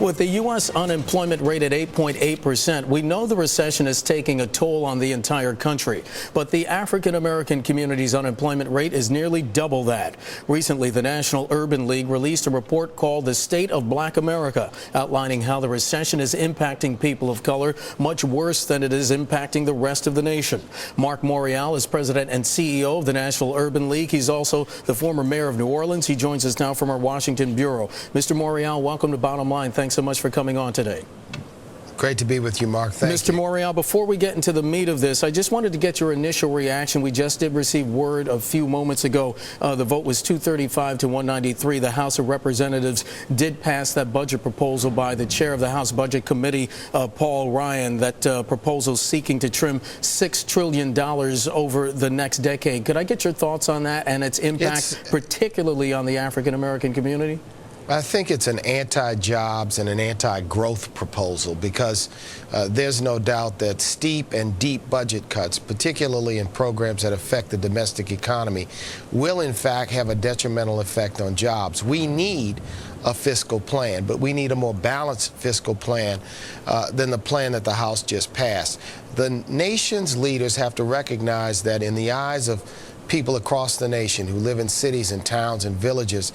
With the U.S. unemployment rate at 8.8%, we know the recession is taking a toll on the entire country. But the African-American community's unemployment rate is nearly double that. Recently, the National Urban League released a report called The State of Black America, outlining how the recession is impacting people of color much worse than it is impacting the rest of the nation. Marc Morial is president and CEO of the National Urban League. He's also the former mayor of New Orleans. He joins us now from our Washington bureau. Mr. Morial, welcome to Bottom Line. Thanks so much for coming on today. Great to be with you, Mark. Thank you. Mr. Morial, before we get into the meat of this, I just wanted to get your initial reaction. We just did receive word a few moments ago. The vote was 235 to 193. The House of Representatives did pass that budget proposal by the chair of the House Budget Committee, Paul Ryan, that proposal seeking to trim $6 trillion over the next decade. Could I get your thoughts on that and its impact, particularly on the African-American community? I think it's an anti-jobs and an anti-growth proposal because there's no doubt that steep and deep budget cuts, particularly in programs that affect the domestic economy, will in fact have a detrimental effect on jobs. We need a fiscal plan, but we need a more balanced fiscal plan than the plan that the House just passed. The nation's leaders have to recognize that in the eyes of people across the nation who live in cities and towns and villages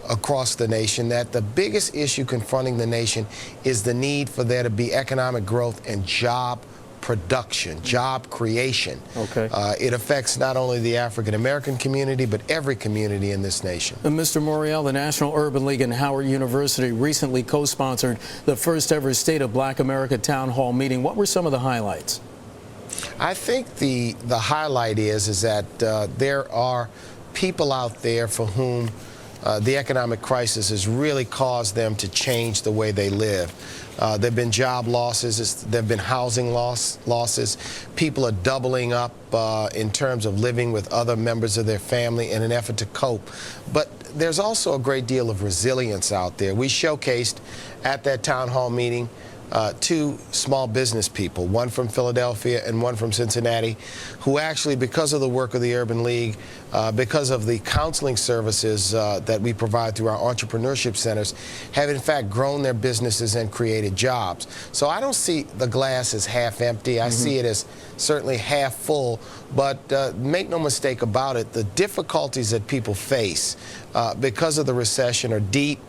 across the nation, that the biggest issue confronting the nation is the need for there to be economic growth and job production, job creation. Okay. It affects not only the African-American community, but every community in this nation. Mr. Morial, the National Urban League and Howard University recently co-sponsored the first ever State of Black America town hall meeting. What were some of the highlights? I think the highlight is that there are people out there for whom the economic crisis has really caused them to change the way they live. There have been job losses, there have been housing losses. People are doubling up in terms of living with other members of their family in an effort to cope. But there's also a great deal of resilience out there. We showcased at that town hall meeting two small business people, one from Philadelphia and one from Cincinnati, who actually, because of the work of the Urban League, because of the counseling services that we provide through our entrepreneurship centers, have in fact grown their businesses and created jobs. So I don't see the glass as half empty. I see it as certainly half full. But make no mistake about it, the difficulties that people face because of the recession are deep.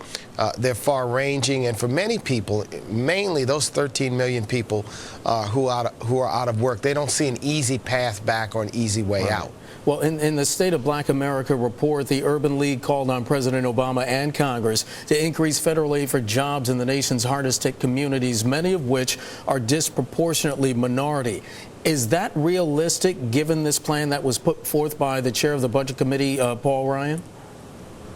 They're far-ranging, and for many people, mainly those 13 million people who are out of work, they don't see an easy path back or an easy way out. Well, in the State of Black America report, the Urban League called on President Obama and Congress to increase federal aid for jobs in the nation's hardest hit communities, many of which are disproportionately minority. Is that realistic, given this plan that was put forth by the chair of the Budget Committee, Paul Ryan?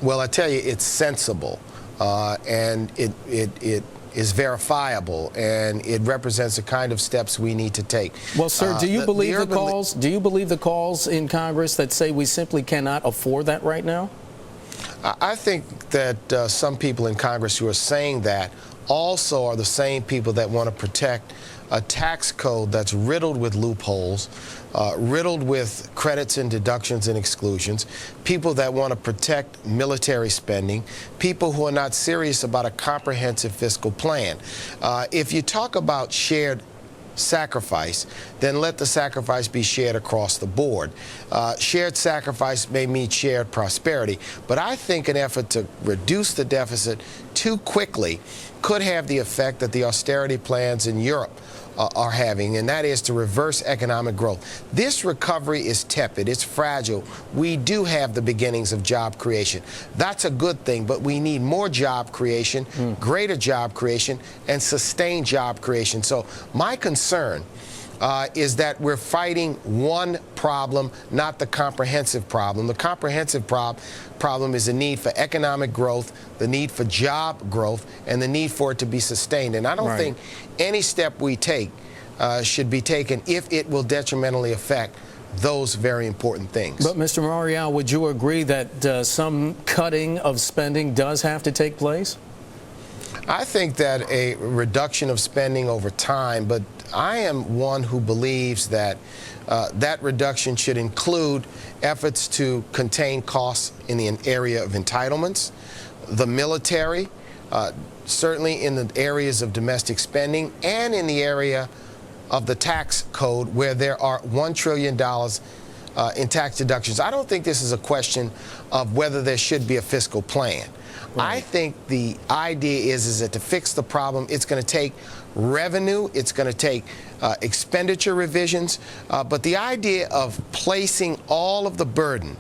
Well, I tell you, it's sensible. And it is verifiable, and it represents the kind of steps we need to take. Well, sir, do you believe the calls? Do you believe the calls in Congress that say we simply cannot afford that right now? I think that some people in Congress who are saying that also are the same people that want to protect a tax code that's riddled with loopholes, riddled with credits and deductions and exclusions, people that want to protect military spending, people who are not serious about a comprehensive fiscal plan. If you talk about shared sacrifice, then let the sacrifice be shared across the board. Shared sacrifice may mean shared prosperity, but I think an effort to reduce the deficit too quickly could have the effect that the austerity plans in Europe are having, and that is to reverse economic growth. This recovery is tepid, it's fragile. We do have the beginnings of job creation. That's a good thing, but we need more job creation, greater job creation, and sustained job creation. So my concern is that we're fighting one problem, not the comprehensive problem. The comprehensive problem is the need for economic growth, the need for job growth, and the need for it to be sustained. And I don't think any step we take should be taken if it will detrimentally affect those very important things. But Mr. Morial, would you agree that some cutting of spending does have to take place? I think that a reduction of spending over time, but I am one who believes that that reduction should include efforts to contain costs in the area of entitlements, the military, certainly in the areas of domestic spending and in the area of the tax code where there are $1 trillion in tax deductions. I don't think this is a question of whether there should be a fiscal plan. Right. I think the idea is that to fix the problem, it's going to take revenue, it's going to take expenditure revisions, but the idea of placing all of the burden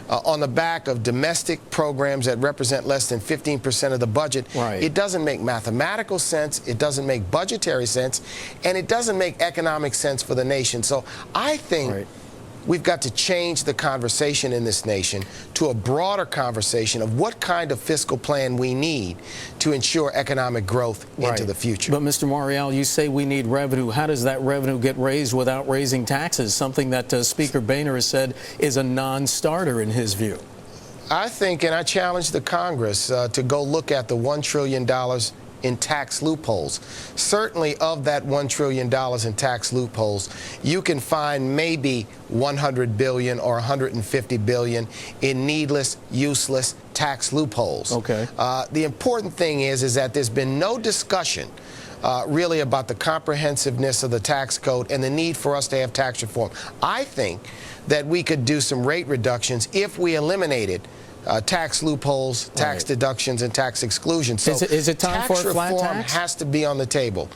on the back of domestic programs that represent less than 15% of the budget, right, it doesn't make mathematical sense, it doesn't make budgetary sense, and it doesn't make economic sense for the nation. So I think right, we've got to change the conversation in this nation to a broader conversation of what kind of fiscal plan we need to ensure economic growth into the future. But Mr. Morial, you say we need revenue. How does that revenue get raised without raising taxes? Something that Speaker Boehner has said is a non-starter in his view. I think, and I challenge the Congress to go look at the $1 trillion in tax loopholes. Certainly of that $1 trillion in tax loopholes, you can find maybe $100 billion or $150 billion in needless, useless tax loopholes. Okay. The important thing is that there's been no discussion really about the comprehensiveness of the tax code and the need for us to have tax reform. I think that we could do some rate reductions if we eliminated tax loopholes, tax deductions, and tax exclusions. So is it time for a flat tax? Tax reform has to be on the table.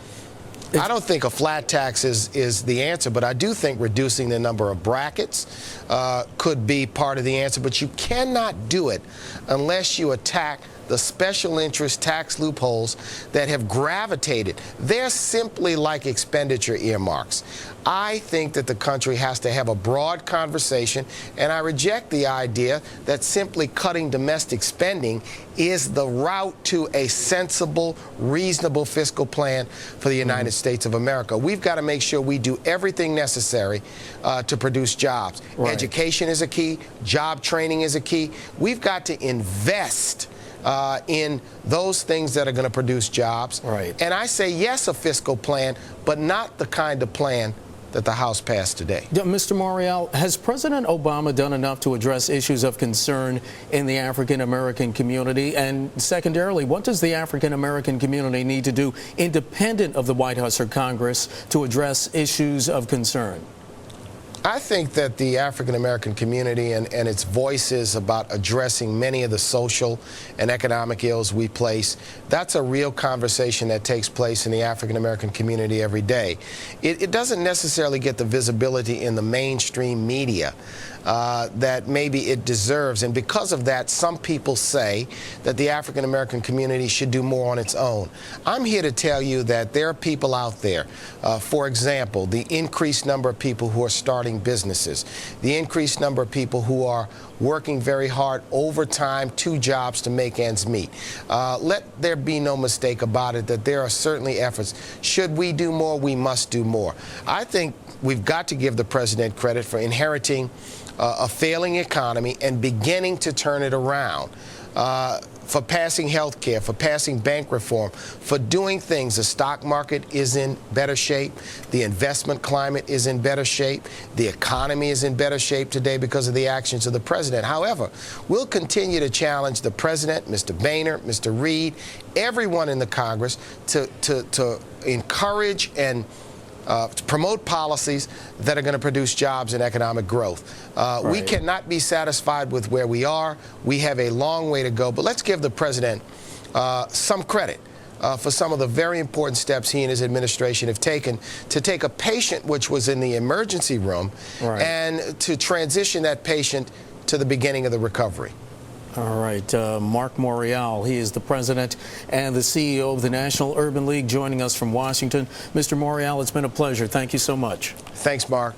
I don't think a flat tax is the answer, but I do think reducing the number of brackets could be part of the answer. But you cannot do it unless you attack the special interest tax loopholes that have gravitated. They're simply like expenditure earmarks. I think that the country has to have a broad conversation, and I reject the idea that simply cutting domestic spending is the route to a sensible, reasonable fiscal plan for the United States of America. We've got to make sure we do everything necessary to produce jobs. Right. Education is a key. Job training is a key. We've got to invest in those things that are going to produce jobs. Right. And I say yes, a fiscal plan, but not the kind of plan that the House passed today. Mr. Morial, has President Obama done enough to address issues of concern in the African-American community? And secondarily, what does the African-American community need to do independent of the White House or Congress to address issues of concern? I think that the African-American community and its voices about addressing many of the social and economic ills we face, that's a real conversation that takes place in the African-American community every day. It doesn't necessarily get the visibility in the mainstream media that maybe it deserves, and because of that, some people say that the African-American community should do more on its own. I'm here to tell you that there are people out there, for example, the increased number of people who are starting businesses, the increased number of people who are working very hard overtime, 2 jobs to make ends meet. Let there be no mistake about it that there are certainly efforts. Should we do more? We must do more. I think we've got to give the president credit for inheriting a failing economy and beginning to turn it around. For passing health care, for passing bank reform, for doing things. The stock market is in better shape. The investment climate is in better shape. The economy is in better shape today because of the actions of the president. However, we'll continue to challenge the president, Mr. Boehner, Mr. Reid, everyone in the Congress to encourage and to promote policies that are going to produce jobs and economic growth. We cannot be satisfied with where we are. We have a long way to go. But let's give the president some credit for some of the very important steps he and his administration have taken to take a patient which was in the emergency room and to transition that patient to the beginning of the recovery. All right, Marc Morial, he is the president and the CEO of the National Urban League, joining us from Washington. Mr. Morial, it's been a pleasure. Thank you so much. Thanks, Mark.